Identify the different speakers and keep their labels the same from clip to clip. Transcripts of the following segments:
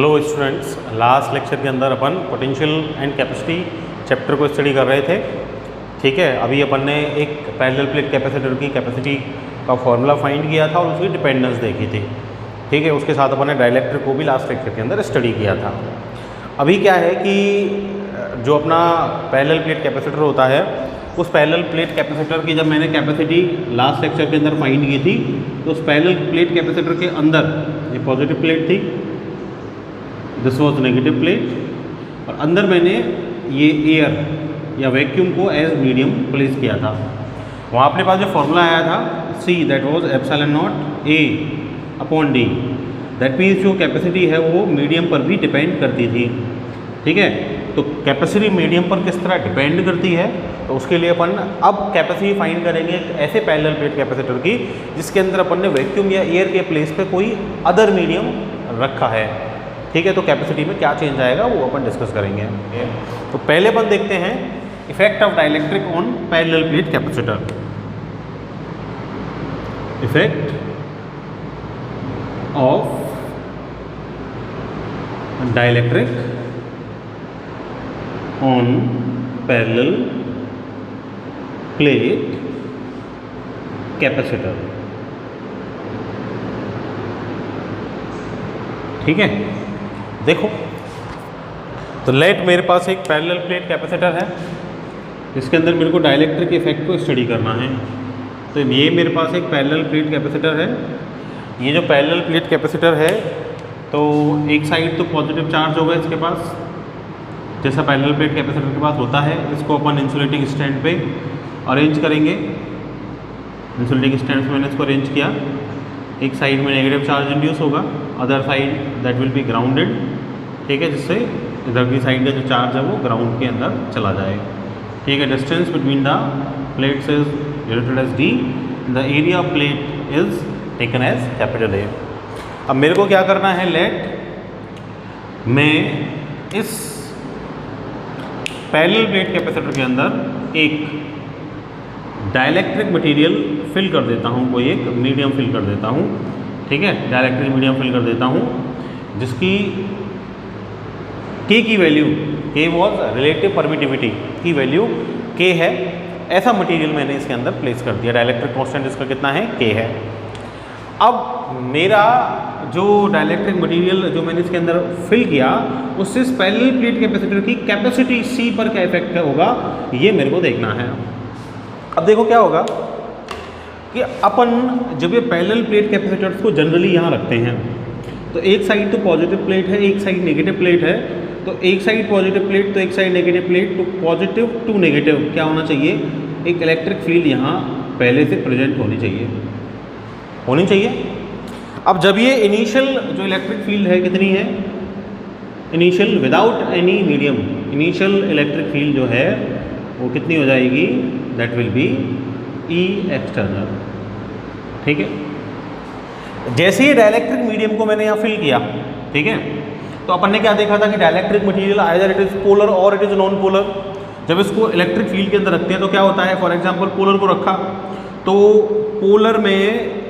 Speaker 1: Hello students, last lecture के अंदर अपन potential and capacity chapter को स्टडी कर रहे थे। ठीक है, अभी अपन ने एक पैरेलल प्लेट कैपेसिटर की कैपेसिटी का फॉर्मूला फाइंड किया था और उसकी डिपेंडेंस देखी थी। ठीक है, उसके साथ अपन ने डाइलेक्ट्रिक को भी लास्ट लेक्चर के अंदर स्टडी किया था। अभी क्या है कि जो अपना पैरेलल प्लेट कैपेसिटर होता है, उस पैरेलल प्लेट कैपेसिटर की जब मैंने कैपेसिटी लास्ट लेक्चर के अंदर फाइंड की थी, तो उस पैरेलल प्लेट कैपेसिटर के अंदर ये पॉजिटिव प्लेट थी, दिस वॉज नेगेटिव प्लेट, और अंदर मैंने ये एयर या वैक्यूम को एज मीडियम प्लेस किया था। वहाँ अपने पास जो फॉर्मूला आया था C, that was epsilon naught A upon D। That means जो कैपेसिटी है वो मीडियम पर भी डिपेंड करती थी। ठीक है, तो कैपेसिटी मीडियम पर किस तरह डिपेंड करती है, तो उसके लिए अपन अब कैपेसिटी फाइंड करेंगे एक ऐसे पैरेलल प्लेट कैपेसिटर की जिसके अंदर अपन ने वैक्यूम या एयर के प्लेस पे कोई अदर मीडियम रखा है। ठीक है, तो कैपेसिटी में क्या चेंज आएगा वो अपन डिस्कस करेंगे। तो पहले अपन देखते हैं effect of dielectric on parallel plate capacitor. Effect of dielectric on parallel plate capacitor. ठीक है, देखो तो लेट मेरे पास एक पैरेलल प्लेट कैपेसिटर है, इसके अंदर मेरे को डाइलेक्ट्रिक इफेक्ट को स्टडी करना है। तो ये मेरे पास एक पैरेलल प्लेट कैपेसिटर है। ये जो पैरेलल प्लेट कैपेसिटर है, तो एक साइड तो पॉजिटिव चार्ज होगा इसके पास, जैसा पैरेलल प्लेट कैपेसिटर के पास होता है। इसको अपन इंसुलेटिंग स्टैंड पे अरेंज करेंगे। इंसुलेटिंग स्टैंड से मैंने इसको अरेंज किया। एक साइड में नेगेटिव चार्ज इंड्यूस होगा, other side that will be grounded. ठीक है, जिससे इधर की साइड का जो चार्ज है वो ग्राउंड के अंदर चला जाए। ठीक है, distance between the plates is denoted as D, the area of plate is taken as capital A। अब मेरे को क्या करना है, लेट मैं इस पैरेलल प्लेट कैपेसिटर के अंदर एक डाइलेक्ट्रिक मटेरियल फिल कर देता हूँ, कोई एक मीडियम फिल कर देता हूँ। ठीक है, डाइलेक्ट्रिक मीडियम फिल कर देता हूँ जिसकी K की value, K was relative permittivity की वैल्यू K है। ऐसा मटेरियल मैंने इसके अंदर प्लेस कर दिया। डाइलेक्ट्रिक कांस्टेंट इसका कितना है, K है। अब मेरा जो डाइलेक्ट्रिक मटेरियल जो मैंने इसके अंदर फिल किया, उससे इस पैरेलल प्लेट कैपेसिटर की कैपेसिटी C पर क्या इफेक्ट होगा, ये मेरे को देखना है। अब देखो क्या होगा कि अपन जब ये पैरेलल प्लेट कैपेसिटर्स को जनरली यहाँ रखते हैं, तो एक साइड तो पॉजिटिव प्लेट है, एक साइड नेगेटिव प्लेट है। तो एक साइड पॉजिटिव प्लेट तो एक साइड नेगेटिव प्लेट, तो पॉजिटिव टू नेगेटिव क्या होना चाहिए, एक इलेक्ट्रिक फील्ड यहाँ पहले से प्रेजेंट होनी चाहिए। अब जब ये इनिशियल जो इलेक्ट्रिक फील्ड है कितनी है, initial without any medium, initial electric field जो है वो कितनी हो जाएगी, that will B E external. ठीक है, जैसे ही डाइलेक्ट्रिक मीडियम को मैंने यहाँ फिल किया, ठीक है, तो अपन ने क्या देखा था कि dielectric material either it is polar और इट इज नॉन पोलर। जब इसको इलेक्ट्रिक फील्ड के अंदर रखते हैं तो क्या होता है, फॉर एग्जांपल पोलर को रखा तो पोलर में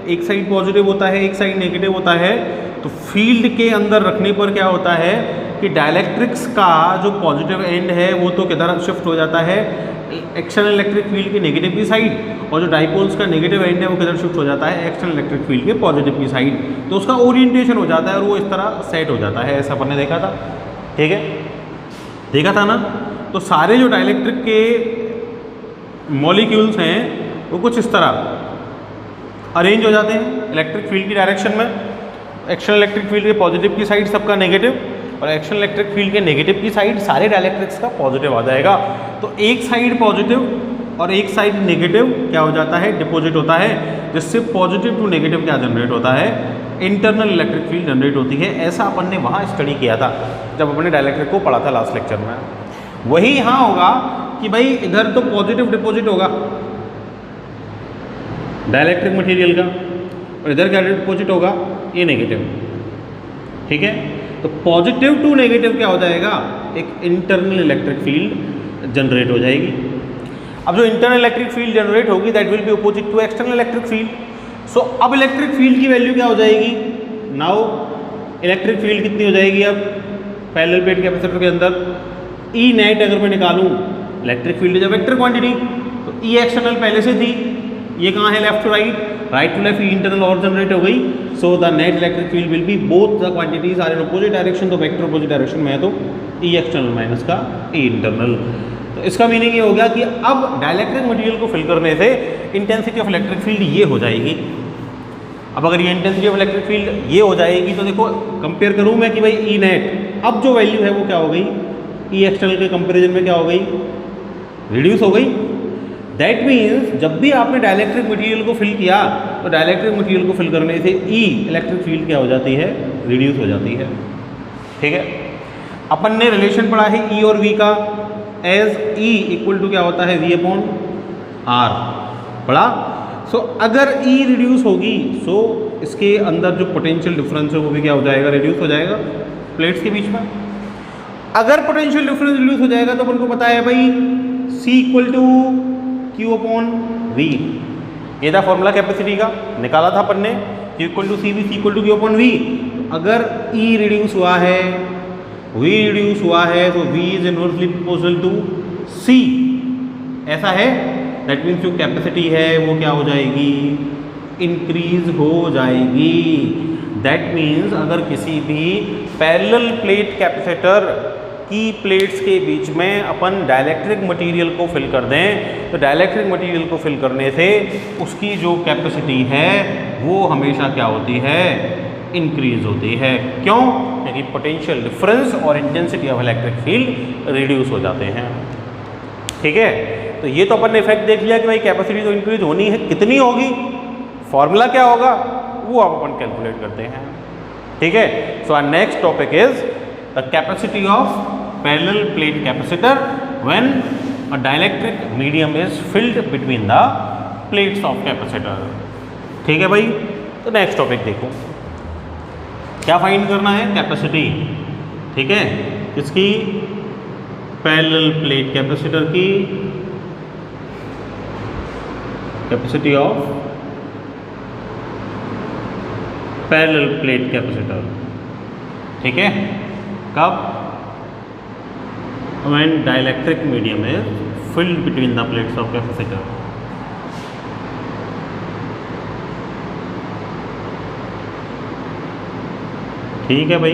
Speaker 1: एक साइड पॉजिटिव होता है, एक साइड नेगेटिव होता है। तो फील्ड के अंदर रखने पर क्या होता है कि डाइलेक्ट्रिक्स का जो पॉजिटिव एंड है वो तो किधर शिफ्ट हो जाता है, एक्सटर्नल इलेक्ट्रिक फील्ड की नेगेटिव की साइड, और जो डाइपोल्स का नेगेटिव एंड है वो किधर शिफ्ट हो जाता है, एक्सटर्नल इलेक्ट्रिक फील्ड के पॉजिटिव की साइड। तो उसका ओरिएंटेशन हो जाता है और वो इस तरह सेट हो जाता है। ऐसा अपन ने देखा था। ठीक है, देखा था ना। तो सारे जो डाइलेक्ट्रिक के मॉलिक्यूल्स हैं वो कुछ इस तरह अरेंज हो जाते हैं इलेक्ट्रिक फील्ड की डायरेक्शन में। एक्सटर्नल इलेक्ट्रिक फील्ड के पॉजिटिव की साइड सबका नेगेटिव, और एक्सटर्नल इलेक्ट्रिक फील्ड के नेगेटिव की साइड सारे डाइलेक्ट्रिक्स का पॉजिटिव आ जाएगा। तो एक साइड पॉजिटिव और एक साइड नेगेटिव क्या हो जाता है, डिपोजिट होता है, जिससे पॉजिटिव टू नेगेटिव क्या जनरेट होता है, इंटरनल इलेक्ट्रिक फील्ड जनरेट होती है। ऐसा अपन ने वहाँ स्टडी किया था जब अपन ने डाइलेक्ट्रिक को पढ़ा था लास्ट लेक्चर में। वही यहाँ होगा कि भाई इधर तो पॉजिटिव डिपोजिट होगा डाइलेक्ट्रिक मटेरियल का, और इधर क्या डिपोजिट होगा, ये नेगेटिव। ठीक है, तो पॉजिटिव टू नेगेटिव क्या हो जाएगा, एक इंटरनल इलेक्ट्रिक फील्ड जनरेट हो जाएगी। अब जो इंटरनल इलेक्ट्रिक फील्ड जनरेट होगी that will be opposite to external electric field. So अब इलेक्ट्रिक फील्ड की वैल्यू क्या हो जाएगी, नाउ इलेक्ट्रिक फील्ड कितनी हो जाएगी अब पैरेलल प्लेट कैपेसिटर के अंदर, ई नेट अगर मैं निकालूं, electric field is a vector quantity, तो ई एक्सटर्नल पहले से थी, ये कहाँ है left to right, right to left, E internal और जनरेट हो गई, so the net electric field will be both the quantities are in opposite direction, तो वेक्टर अपोजिट डायरेक्शन में है तो ई एक्सटर्नल माइनस का ई इंटरनल। तो इसका मीनिंग ये हो गया कि अब डाइलेक्ट्रिक मटेरियल को फिल करने से इंटेंसिटी ऑफ इलेक्ट्रिक फील्ड ये हो जाएगी। अब अगर ये इंटेंसिटी ऑफ इलेक्ट्रिक फील्ड ये हो जाएगी तो देखो कंपेयर करूँ मैं कि भाई ई नेट अब जो वैल्यू है वो क्या हो गई, ई एक्सटर्नल के कंपेरिजन में क्या हो गई, रिड्यूस हो गई। दैट मीन्स जब भी आपने डाइलेक्ट्रिक मटेरियल को फिल किया तो डाइलेक्ट्रिक मटेरियल को फिल करने से ई इलेक्ट्रिक फील्ड क्या हो जाती है, रिड्यूस हो जाती है। ठीक है, अपन ने रिलेशन पढ़ा है ई और वी का, एज ई इक्वल टू क्या होता है वी अपॉन आर पढ़ा। सो अगर ई रिड्यूस होगी सो इसके अंदर जो पोटेंशियल डिफरेंस है वो भी क्या हो जाएगा, रिड्यूस हो जाएगा प्लेट्स के बीच में। अगर पोटेंशियल डिफरेंस रिड्यूस हो जाएगा तो अपन को पता है भाई C equal to Q upon V, ये था फॉर्मूला कैपेसिटी का, निकाला था अपन ने, Q equal to C V, C equal to Q upon V. अगर E रिड्यूस हुआ है, V रिड्यूस हुआ है तो V is inversely proportional to C, ऐसा है। दैट मीन्स जो कैपेसिटी है वो क्या हो जाएगी, इंक्रीज हो जाएगी। दैट मीन्स अगर किसी भी पैरेलल प्लेट कैपेसिटर की प्लेट्स के बीच में अपन डाइलेक्ट्रिक मटेरियल को फिल कर दें तो डाइलेक्ट्रिक मटेरियल को फिल करने से उसकी जो कैपेसिटी है वो हमेशा क्या होती है, इंक्रीज होती है। क्यों? क्योंकि पोटेंशियल डिफरेंस और intensity of electric field reduce हो जाते हैं। ठीक है, तो ये तो अपन ने इफेक्ट देख लिया कि भाई कैपेसिटी तो इंक्रीज होनी है, कितनी होगी, फॉर्मूला क्या होगा वो आप अपन कैलकुलेट करते हैं। ठीक है, so our next topic is the capacity of parallel plate capacitor when a dielectric medium is filled between the plates of capacitor. ठीक है भाई, तो नेक्स्ट टॉपिक देखो, क्या फाइंड करना है, कैपेसिटी। ठीक है, किसकी, पैरेलल प्लेट कैपेसिटर की, capacity of parallel plate capacitor. ठीक है, कब, when dielectric medium is filled between the plates of capacitor. ठीक है भाई,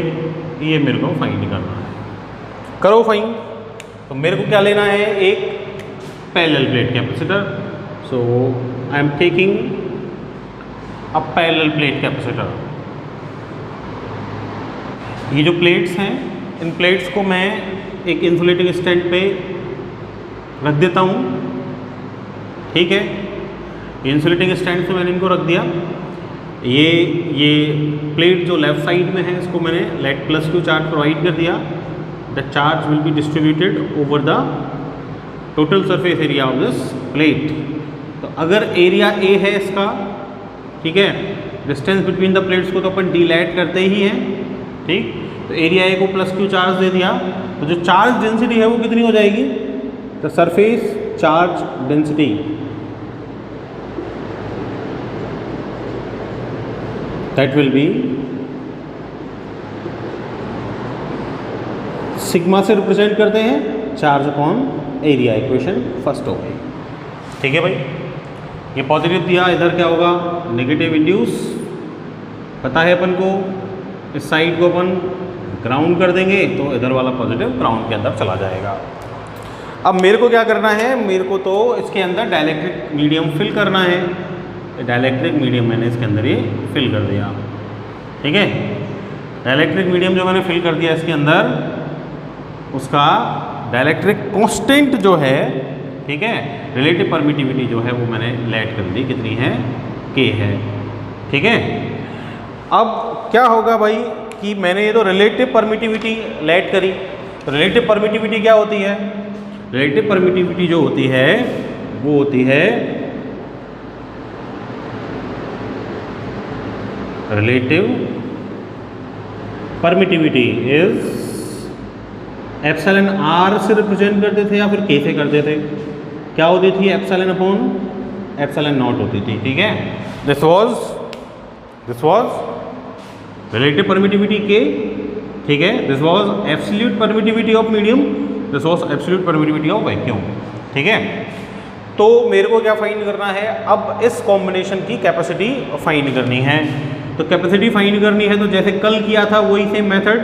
Speaker 1: ये मेरे को फाइंड करना है, करो फाइंड। तो मेरे को क्या लेना है, एक parallel plate capacitor. So I am taking a parallel plate capacitor. ये जो प्लेट्स हैं इन प्लेट्स को मैं एक इंसुलेटिंग स्टैंड पे रख देता हूँ। ठीक है, इंसुलेटिंग स्टैंड से मैंने इनको रख दिया। ये प्लेट जो लेफ्ट साइड में है इसको मैंने late plus Q charge provide कर दिया। The charge will be distributed over the total surface area of this plate. तो अगर एरिया ए है इसका, ठीक है, डिस्टेंस बिटवीन द प्लेट्स को तो अपन डीलैट करते ही हैं। ठीक, तो एरिया ए को प्लस क्यू चार्ज दे दिया, तो जो चार्ज डेंसिटी है वो कितनी हो जाएगी, the surface charge density that will B sigma से रिप्रेजेंट करते हैं charge upon area, equation first हो गई। ठीक है भाई, ये पॉजिटिव दिया, इधर क्या होगा, नेगेटिव इंड्यूस। पता है अपन को, इस साइड को अपन ग्राउंड कर देंगे तो इधर वाला पॉजिटिव ग्राउंड के अंदर चला जाएगा। अब मेरे को क्या करना है, मेरे को तो इसके अंदर डाइलेक्ट्रिक मीडियम फिल करना है। डाइलेक्ट्रिक मीडियम मैंने इसके अंदर ये फिल कर दिया। ठीक है, डाइलेक्ट्रिक मीडियम जो मैंने फिल कर दिया इसके अंदर, उसका डाइलेक्ट्रिक कांस्टेंट जो है, ठीक है, रिलेटिव परमिटिविटी जो है वो मैंने लेट कर दी, कितनी है, K है। ठीक है, अब क्या होगा भाई कि मैंने ये तो रिलेटिव परमिटिविटी लेट करी। तो रिलेटिव परमिटिविटी क्या होती है, रिलेटिव परमिटिविटी जो होती है वो होती है relative permittivity is epsilon R से रिप्रेजेंट करते थे या फिर K से करते थे, क्या होती थी, एप्सिलॉन अपॉन एप्सिलॉन नॉट होती थी। ठीक है, दिस वाज रिलेटिव परमिटिविटी के, ठीक है, this was absolute permittivity of medium, this was absolute permittivity of vacuum, ठीक है। तो मेरे को क्या फाइंड करना है, अब इस कॉम्बिनेशन की कैपेसिटी फाइंड करनी है। तो कैपेसिटी फाइंड करनी है तो जैसे कल किया था वही सेम मेथड,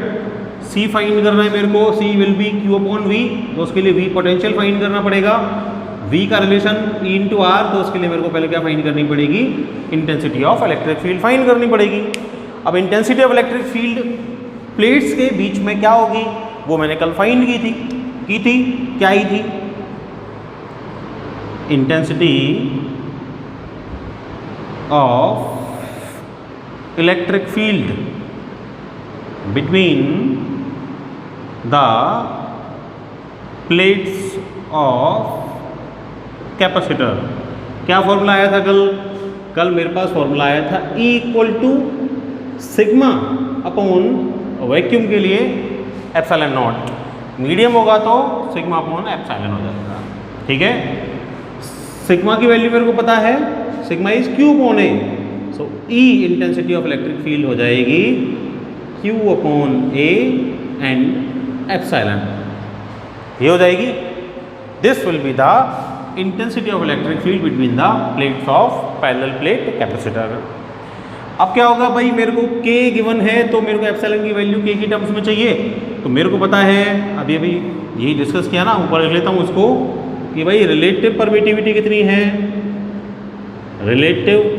Speaker 1: C फाइंड करना है मेरे को, C will B Q upon V, तो उसके लिए V पोटेंशियल फाइंड करना पड़ेगा, V का रिलेशन E इंटू R, तो उसके लिए मेरे को पहले क्या फाइंड करनी पड़ेगी, intensity of electric field find करनी पड़ेगी। अब intensity of electric field plates के बीच में क्या होगी वो मैंने कल फाइंड की थी, क्या ही थी, intensity of electric field between the plates of capacitor. क्या फॉर्मूला आया था कल मेरे पास फॉर्मूला आया था E equal to sigma upon vacuum के लिए एप्सिलॉन नॉट, मीडियम होगा तो सिग्मा अपॉन एप्सिलॉन हो जाएगा, ठीक है। सिग्मा की वैल्यू मेरे को पता है, sigma is Q upon A, so E intensity of electric field हो जाएगी Q upon A and epsilon, ये हो जाएगी। This will be the intensity of electric field between the plates of parallel plate capacitor. अब क्या होगा भाई, मेरे को K गिवन है तो मेरे को एप्सिलॉन की वैल्यू K की टर्म्स में चाहिए, तो मेरे को पता है अभी यही डिस्कस किया ना, ऊपर लिख लेता हूँ उसको कि भाई रिलेटिव परमिटिविटी कितनी है, relative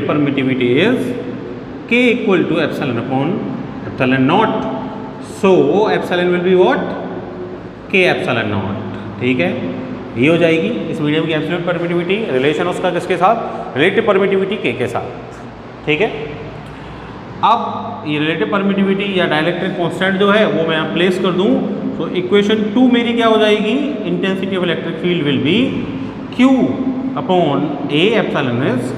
Speaker 1: permittivity is K equal to epsilon upon epsilon naught, so epsilon will be what, K epsilon naught, ठीक है। ये हो जाएगी इस मीडियम की एब्सोल्यूट परमिटिविटी, रिलेशन उसका किसके साथ, रिलेटिव परमिटिविटी K के साथ, ठीक है। अब ये रिलेटिव परमिटिविटी या डाइलेक्ट्रिक कांस्टेंट जो है वो मैं यहाँ प्लेस कर दूँ, तो इक्वेशन 2 मेरी क्या हो जाएगी, intensity of electric field will B Q upon A epsilon is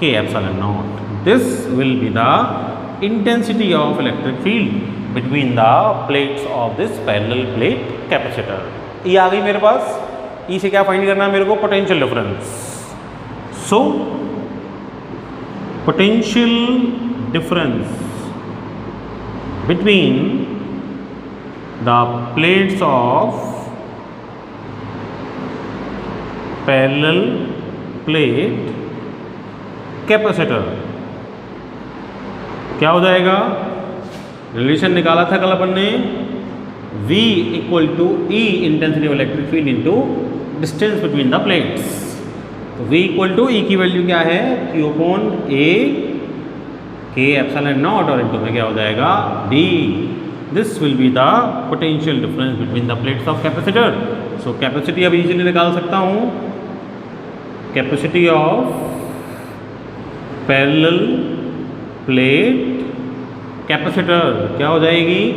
Speaker 1: K epsilon not, this will be the intensity of electric field between the plates of this parallel plate capacitor. ये आ गई मेरे पास, E से क्या find करना है मेरे को, potential difference. So potential difference between the plates of parallel plate capacitor क्या हो जाएगा, रिलेशन निकाला था कल अपन ने, V equal to E intensity of electric field into distance between the plates. तो V इक्वल टू E की वैल्यू क्या है, Q upon A K epsilon naught, और इंटू में क्या हो जाएगा D, this will be the potential difference between the plates of capacitor. So capacity अब इजीली निकाल सकता हूँ, capacity of parallel plate capacitor क्या हो जाएगी,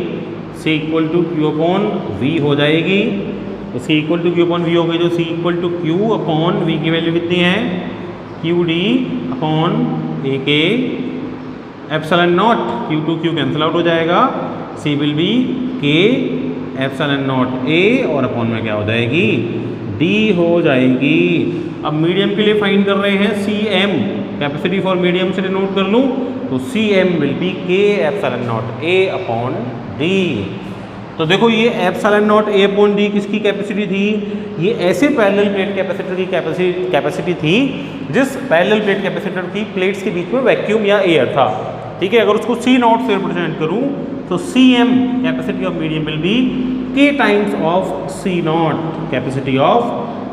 Speaker 1: C equal to Q upon V हो जाएगी, तो C equal to Q upon V हो गई, तो C equal to Q upon V की वैल्यू कितनी है, QD upon A K epsilon naught, Q to Q cancel out हो जाएगा, C will be K epsilon naught A और upon में क्या हो जाएगी D हो जाएगी। अब मीडियम के लिए फाइंड कर रहे हैं CM, कैपेसिटी फॉर मीडियम से डिनोट कर लूँ, तो CM will be K epsilon naught A upon D। तो देखो ये epsilon naught A upon D किसकी कैपेसिटी थी, ये ऐसे पैरेलल प्लेट कैपेसिटर की कैपेसिटी थी जिस पैरेलल प्लेट कैपेसिटर की प्लेट्स के बीच में वैक्यूम या एयर था, ठीक है। अगर उसको C नॉट से रिप्रेजेंट करूँ तो CM capacity of medium will be K times of C not capacity of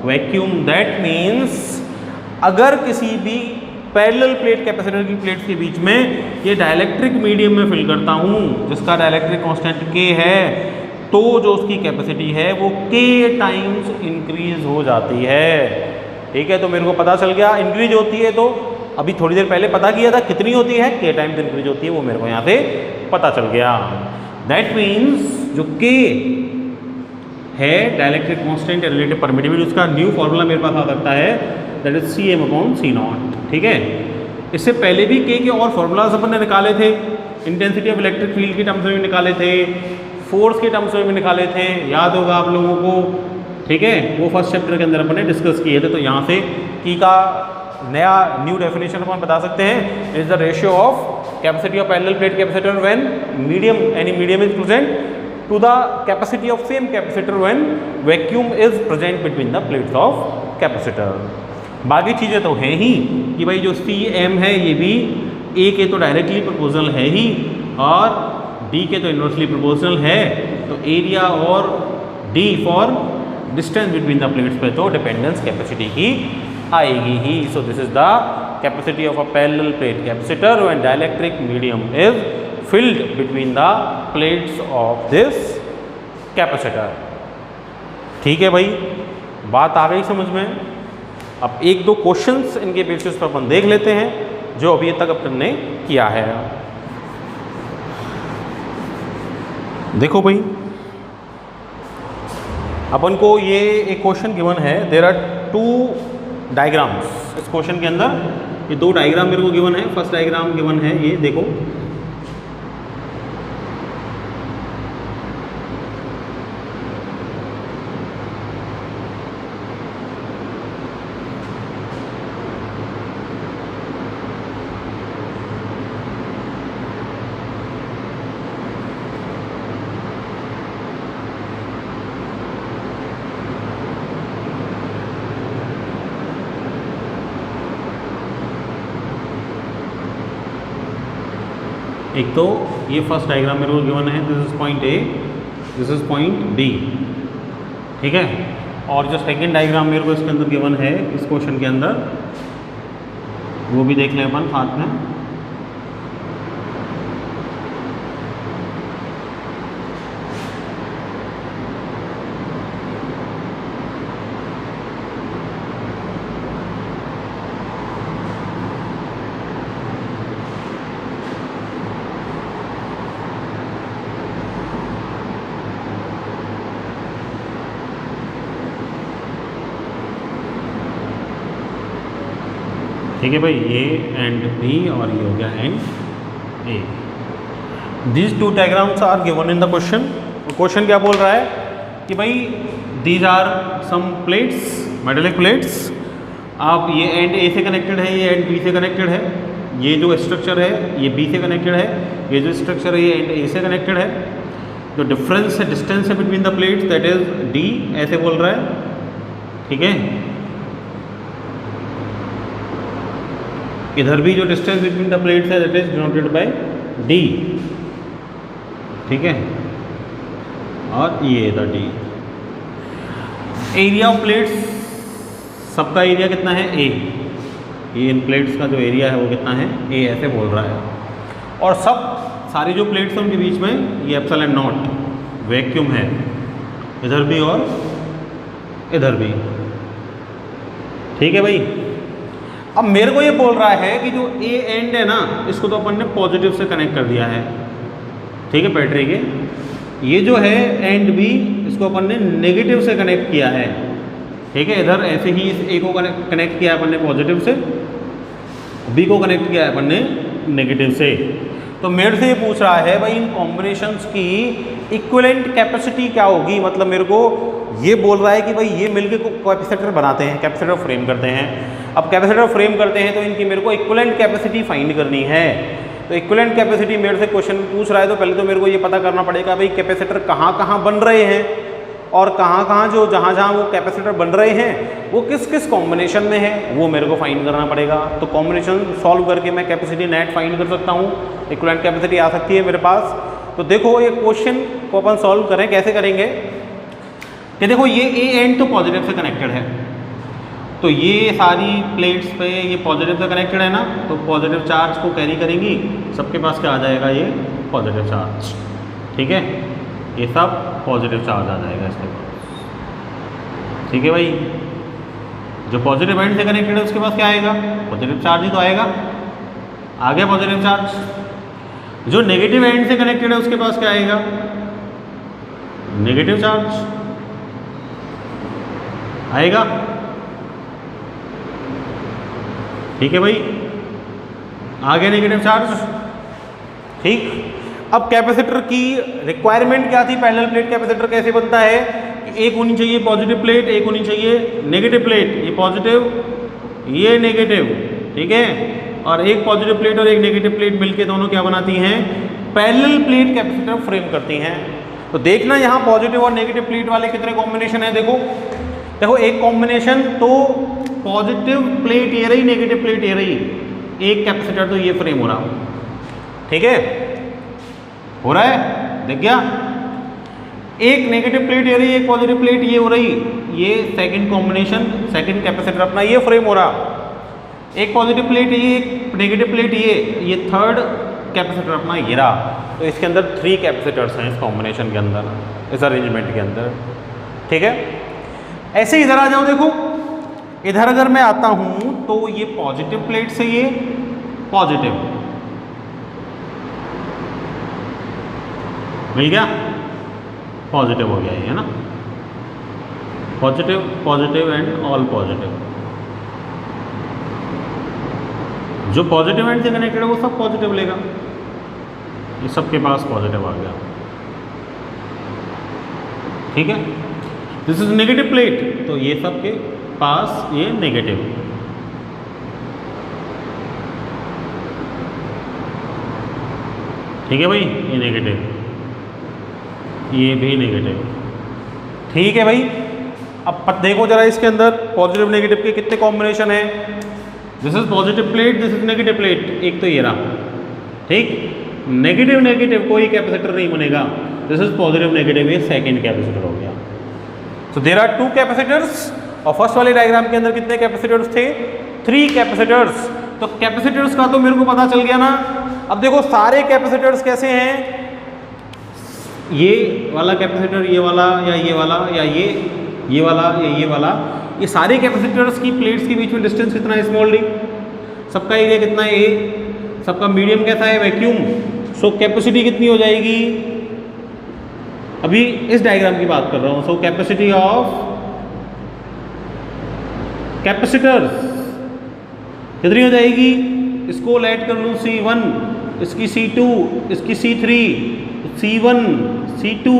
Speaker 1: vacuum. That means अगर किसी भी पैरेलल प्लेट कैपेसिटर की प्लेट्स के बीच में ये डाइलेक्ट्रिक मीडियम में फिल करता हूँ जिसका डाइलेक्ट्रिक कांस्टेंट K है, तो जो उसकी कैपेसिटी है वो K टाइम्स इंक्रीज हो जाती है, ठीक है। तो मेरे को पता चल गया इंक्रीज होती है, तो अभी थोड़ी देर पहले पता किया था कितनी होती है, K टाइम्स इंक्रीज होती है, वो मेरे को यहाँ से पता चल गया। दैट मीन्स जो K है डाइलेक्ट्रिक कांस्टेंट या रिलेटिव परमिटिविटी, उसका न्यू फॉर्मूला मेरे पास आ सकता है, that is CM upon C not, ठीक है। इससे पहले भी K के और फॉर्मूलाज अपन ने निकाले थे, इंटेंसिटी ऑफ इलेक्ट्रिक फील्ड के टर्म्स में भी निकाले थे, फोर्स के टर्म्स में भी निकाले थे, याद होगा आप लोगों को, ठीक है। वो फर्स्ट चैप्टर के अंदर अपन ने डिस्कस किए थे, तो यहाँ से की का नया न्यू डेफिनेशन अपन बता सकते हैं, is the ratio of capacity of parallel plate capacitor when medium any medium is present to the capacity of same capacitor when vacuum is present between the plates of capacitor. बाकी चीज़ें तो हैं ही कि भाई जो सी एम है ये भी ए के तो डायरेक्टली प्रोपोर्शनल है ही और डी के तो इनवर्सली प्रोपोर्शनल है, तो एरिया और D for distance between the plates पे तो डिपेंडेंस कैपेसिटी की आएगी ही। So this is the capacity of a parallel plate capacitor when dielectric medium is filled between the plates of this capacitor. ठीक है भाई, बात आ गई समझ में। अब एक दो क्वेश्चंस इनके बेसिस पर अपन देख लेते हैं जो अभी तक अपन ने किया है। देखो भाई, अपन को ये एक क्वेश्चन गिवन है, देयर आर 2 डायग्राम्स। इस क्वेश्चन के अंदर ये 2 डायग्राम मेरे को गिवन है। फर्स्ट डायग्राम गिवन है ये देखो, एक तो ये फर्स्ट डायग्राम मेरे को गिवन है, this is point A, this is point B, ठीक है। और जो सेकंड डायग्राम मेरे को इसके अंदर गिवन है इस क्वेश्चन के अंदर, वो भी देख लें अपन साथ में। ठीक है भाई, ए एंड बी और ये हो गया and A. These 2 diagrams are given in the question. Question क्या बोल रहा है कि भाई these are some plates, metallic plates. आप ये एंड ए से कनेक्टेड है, ये एंड बी से कनेक्टेड है। ये जो स्ट्रक्चर है ये बी से कनेक्टेड है, ये जो स्ट्रक्चर है ये एंड ए से कनेक्टेड है। जो डिफरेंस है, डिस्टेंस है between the plates that is D, ऐसे बोल रहा है, ठीक है। इधर भी जो डिस्टेंस बिटवीन द प्लेट्स है that is denoted by D, ठीक है। और ये the D. Area of plates, सबका एरिया कितना है ए, ये इन प्लेट्स का जो एरिया है वो कितना है ए, ऐसे बोल रहा है। और सब सारी जो प्लेट्स हैं उनके बीच में ये एप्सिलॉन नॉट वैक्यूम है, इधर भी और इधर भी, ठीक है भाई। अब मेरे को ये बोल रहा है कि जो ए एंड है ना, इसको तो अपन ने पॉजिटिव से कनेक्ट कर दिया है, ठीक है, बैटरी के। ये जो है एंड बी, इसको अपन ने नेगेटिव से कनेक्ट किया है, ठीक है। इधर ऐसे ही इस ए को कनेक्ट किया है अपन ने पॉजिटिव से, बी को कनेक्ट किया है अपन ने नेगेटिव से। तो मेरे से ये पूछ रहा है भाई इन कॉम्बिनेशंस की इक्विवेलेंट कैपेसिटी क्या होगी। मतलब मेरे को ये बोल रहा है कि भाई ये मिलके कैपेसिटर बनाते हैं, कैपेसिटर फ्रेम करते हैं। अब कैपेसिटर फ्रेम करते हैं तो इनकी मेरे को इक्विवेलेंट कैपेसिटी फाइंड करनी है। तो इक्विवेलेंट कैपेसिटी मेरे से क्वेश्चन पूछ रहा है, तो पहले तो मेरे को ये पता करना पड़ेगा भाई कैपेसिटर कहाँ कहाँ बन रहे हैं और कहाँ कहाँ जो जहाँ जहाँ वो कैपेसिटर बन रहे हैं वो किस किस कॉम्बिनेशन में है, वो मेरे को फाइंड करना पड़ेगा। तो कॉम्बिनेशन सॉल्व करके मैं कैपेसिटी नेट फाइंड कर सकता हूँ, इक्विवेलेंट कैपेसिटी आ सकती है मेरे पास। तो देखो ये क्वेश्चन को अपन सॉल्व करें, कैसे करेंगे कि देखो ये ए एंड तो पॉजिटिव से कनेक्टेड है, तो ये सारी प्लेट्स पे ये पॉजिटिव से कनेक्टेड है ना, तो पॉजिटिव चार्ज को कैरी करेंगी, सबके पास क्या आ जाएगा, ये पॉजिटिव चार्ज, ठीक है। ये सब पॉजिटिव चार्ज आ जाएगा इसके पास, ठीक है भाई। जो पॉजिटिव एंड से कनेक्टेड है उसके पास क्या आएगा, पॉजिटिव चार्ज ही तो आएगा, आ गया पॉजिटिव चार्ज। जो नेगेटिव एंड से कनेक्टेड है उसके पास क्या आएगा, नेगेटिव चार्ज आएगा, ठीक है भाई, आ गया नेगेटिव चार्ज, ठीक। अब कैपेसिटर की रिक्वायरमेंट क्या थी, पैरेलल प्लेट कैपेसिटर कैसे बनता है कि एक होनी चाहिए पॉजिटिव प्लेट, एक होनी चाहिए नेगेटिव प्लेट। ये पॉजिटिव ये नेगेटिव, ठीक है, और एक पॉजिटिव प्लेट और एक नेगेटिव प्लेट मिलके दोनों क्या बनाती हैं, पैरेलल प्लेट कैपेसिटर फ्रेम करती हैं। तो देखना यहाँ पॉजिटिव और नेगेटिव प्लेट वाले कितने कॉम्बिनेशन है, देखो देखो एक कॉम्बिनेशन, तो पॉजिटिव प्लेट ये रही, नेगेटिव प्लेट ये रही, एक कैपेसिटर तो ये फ्रेम हो रहा, ठीक है, हो रहा है, दिख गया। एक नेगेटिव प्लेट ये रही, एक पॉजिटिव प्लेट ये हो रही, ये सेकंड कॉम्बिनेशन, सेकंड कैपेसिटर अपना ये फ्रेम हो रहा, एक पॉजिटिव प्लेट ये, एक नेगेटिव प्लेट ये थर्ड कैपेसिटर अपना ये रहा। तो इसके अंदर 3 कैपेसिटर्स हैं इस कॉम्बिनेशन के अंदर, इस अरेंजमेंट के अंदर, ठीक है। ऐसे इधर आ जाओ, देखो इधर अगर मैं आता हूं तो ये पॉजिटिव प्लेट से ये पॉजिटिव मिल गया, पॉजिटिव हो गया ये, है ना, positive positive and all positive. जो पॉजिटिव एंड से कनेक्टेड है वो सब पॉजिटिव लेगा, ये सबके पास पॉजिटिव आ गया, ठीक है। दिस इज नेगेटिव प्लेट, तो ये सबके पास ये नेगेटिव, ठीक है भाई, ये नेगेटिव, ये भी नेगेटिव, ठीक है भाई। अब देखो जरा इसके अंदर पॉजिटिव नेगेटिव के कितने कॉम्बिनेशन है। This is positive plate, this is negative plate, एक तो ये रहा, ठीक, नेगेटिव नेगेटिव कोई कैपेसिटर नहीं बनेगा, दिस इज पॉजिटिव नेगेटिव, ये सेकंड कैपेसिटर हो गया। सो देयर आर 2 कैपेसिटर्स, और फर्स्ट वाले डायग्राम के अंदर कितने कैपेसिटर्स थे, 3 कैपेसिटर्स। तो कैपेसिटर्स का तो मेरे को पता चल गया ना। अब देखो सारे कैपेसिटर्स कैसे हैं, ये वाला कैपेसिटर, ये वाला या ये वाला या ये वाला या ये वाला, ये सारे कैपेसिटर्स की प्लेट्स के बीच में डिस्टेंस कितना है, स्मॉल डी, सबका एरिया कितना है ए, सबका मीडियम कैसा है, वैक्यूम। सो कैपेसिटी कितनी हो जाएगी, अभी इस डायग्राम की बात कर रहा हूँ। सो कैपेसिटी ऑफ कैपेसिटर्स कितनी हो जाएगी, इसको ऐड कर लूँ C1, इसकी C2, इसकी C3, C1 C2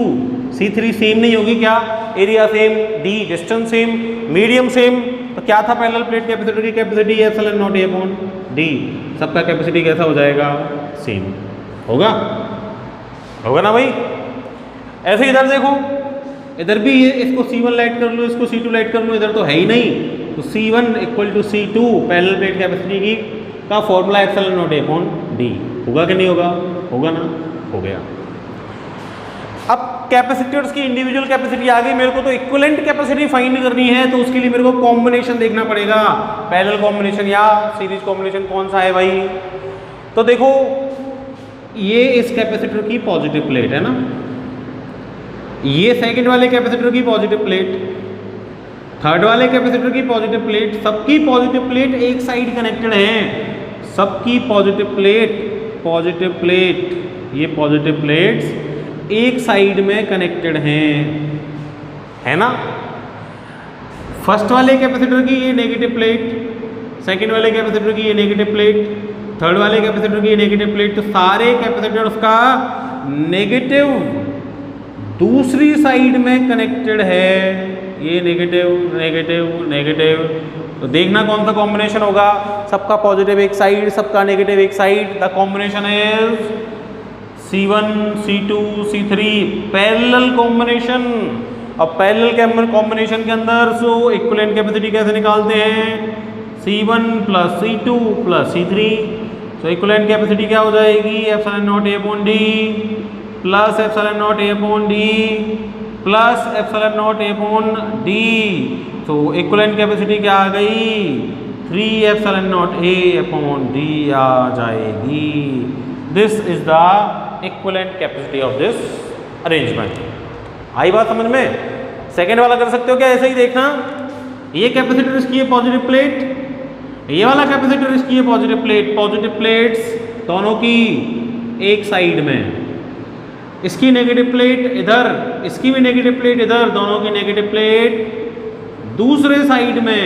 Speaker 1: C3 same नहीं होगी क्या, area same, D distance same, medium same. तो क्या था पैरेलल प्लेट कैपेसिटर की capacity, epsilon naught A upon D, सबका कैपेसिटी कैसा हो जाएगा, सेम होगा, होगा ना भाई। ऐसे इधर देखो, इधर भी ये, इसको C1 लाइट कर लो, इसको C2 लाइट कर लो, इधर तो है ही नहीं, तो C1 equal to C2 parallel plate capacity की का formula epsilon naught A upon D, होगा कि नहीं होगा, होगा ना, हो गया। अब कैपेसिटर्स की इंडिविजुअल कैपेसिटी आ गई, मेरे को तो इक्विवेलेंट कैपेसिटी फाइंड करनी है, तो उसके लिए मेरे को कॉम्बिनेशन देखना पड़ेगा, पैरेलल कॉम्बिनेशन या सीरीज कॉम्बिनेशन कौन सा है भाई। तो देखो ये इस कैपेसिटर की पॉजिटिव प्लेट है ना, ये सेकंड वाले कैपेसिटर की पॉजिटिव प्लेट, थर्ड वाले कैपेसिटर की पॉजिटिव प्लेट, सबकी पॉजिटिव प्लेट एक साइड कनेक्टेड है, सबकी पॉजिटिव प्लेट ये पॉजिटिव प्लेट्स एक साइड में कनेक्टेड हैं, है ना। फर्स्ट वाले कैपेसिटर की ये नेगेटिव प्लेट, सेकंड वाले कैपेसिटर की ये नेगेटिव प्लेट, थर्ड वाले कैपेसिटर की ये नेगेटिव प्लेट, तो सारे कैपेसिटर्स का नेगेटिव दूसरी साइड में कनेक्टेड है, ये नेगेटिव नेगेटिव नेगेटिव। तो देखना कौन सा कॉम्बिनेशन होगा, सबका पॉजिटिव एक साइड, सबका नेगेटिव एक side, the combination is C1 C2 C3 parallel combination. अब पैरेलल कॉम्बिनेशन के अंदर सो इक्विवेलेंट कैपेसिटी कैसे निकालते हैं, C1 plus C2 plus C3। तो इक्विवेलेंट कैपेसिटी क्या हो जाएगी, epsilon naught A upon D plus epsilon naught A upon D plus epsilon naught A upon D. तो इक्विवेलेंट कैपेसिटी क्या आ गई, 3 epsilon naught A upon D आ जाएगी। This is the equivalent capacity of this arrangement. आई बात समझ में। सेकेंड वाला कर सकते हो क्या, ऐसे ही देखना, ये कैपेसिटर इसकी है पॉजिटिव प्लेट, ये वाला कैपेसिटर इसकी है पॉजिटिव प्लेट, पॉजिटिव प्लेट्स दोनों की एक साइड में, इसकी नेगेटिव प्लेट इधर, इसकी भी नेगेटिव प्लेट इधर, दोनों की नेगेटिव प्लेट दूसरे साइड में,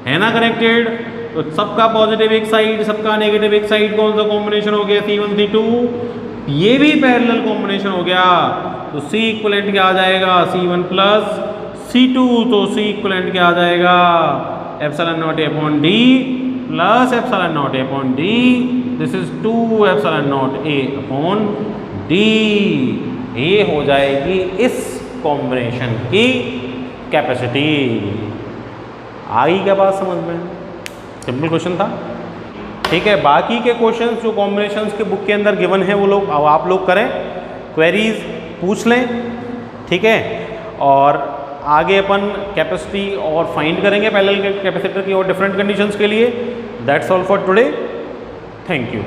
Speaker 1: है ना कनेक्टेड। तो सबका पॉजिटिव एक साइड, सबका नेगेटिव एक साइड, कौन सा कॉम्बिनेशन हो गया, C1 C2, ये भी पैरेलल कॉम्बिनेशन हो गया। तो C इक्विवेलेंट क्या आ जाएगा, C1 प्लस C2, तो C इक्विवेलेंट क्या आ जाएगा, epsilon naught A upon D plus epsilon naught A upon D, this is 2 epsilon naught A upon D. ये हो जाएगी इस कॉम्बिनेशन की कैपेसिटी। आई क्या बात समझ में? सिंपल क्वेश्चन था, ठीक है। बाकी के क्वेश्चंस जो कॉम्बिनेशंस के बुक के अंदर गिवन है वो लोग अब आप लोग करें, क्वेरीज पूछ लें, ठीक है। और आगे अपन कैपेसिटी और फाइंड करेंगे पैरेलल कैपेसिटर की और डिफरेंट कंडीशंस के लिए। That's all for today, thank you.